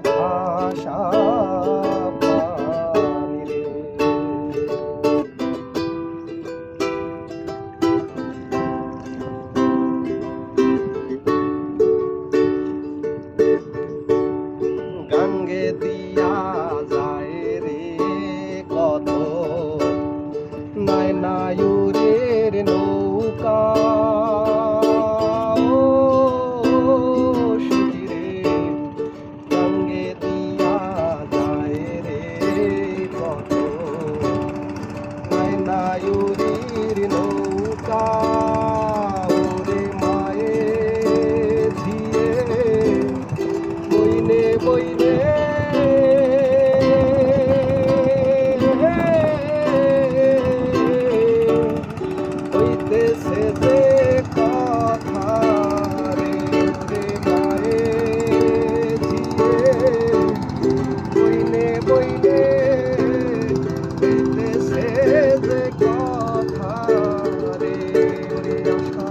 ভাষা পানি রে। গাঙ্গে দিয়া যায় রে কত নায়নায়ুরের নৌকা, ও সখী রে গাঙ্গে দিয়া যায় রে কত নায়নায়ুরের নৌকা। ওরে মায়ের ঝিয়ে বইনে বইনে হইতেছে যে কথা রে। ওরে মায়ের ঝিয়ে বইনে বইনে হইতেছে যে কথা রে। ওরে আশা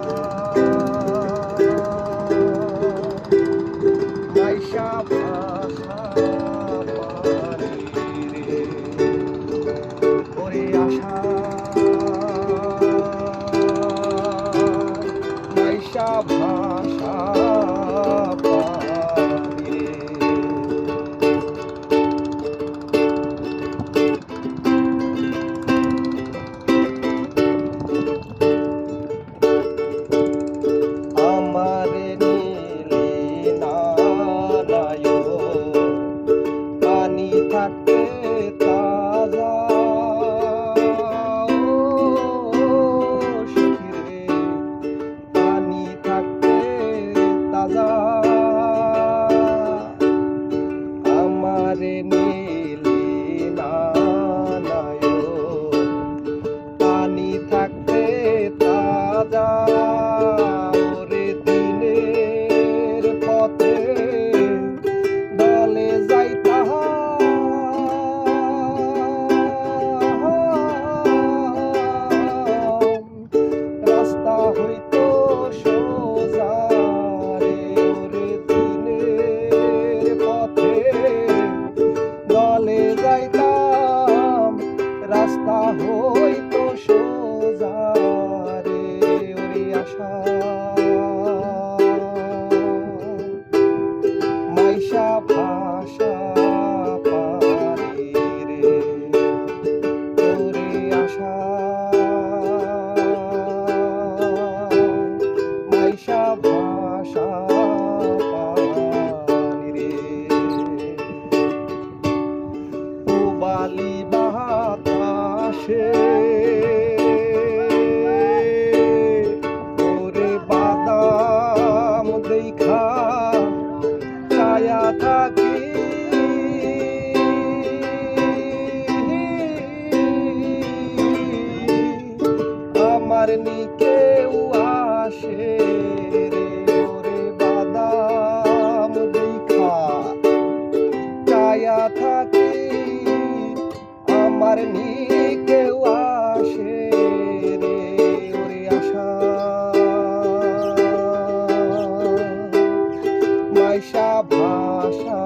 মাইশা ভাষা পানি রে। ওরে আশা মাইশা ভাষা পানি রে। আমারে নীলি নালায়ো পানি থাকে তাজা, ও সখী রে পানি থাকে তাজা। আমারে নীলি নালায়ো পানি থাকতে তাজা। ওরে দিনের পথে দলে যাইতাম, রাস্তা হইতো সোজা রে। ওরে দিনের পথে দলে যাইতাম, রাস্তা হইতো সোজা রে। ওরে আশা মাইশা ভাষা পানি রে। ওরে আশা মাইশা ভাষা পানি রে। বালি বাতাসে ওরে বাদাম দেখা ছায়া থাকি, আমার নি কেউ আসে রে। ওরে বাদাম দেখা ছায়া থাকি, আমার নি কেউ আসে রে। ওরে আশা মাইশা ভাষা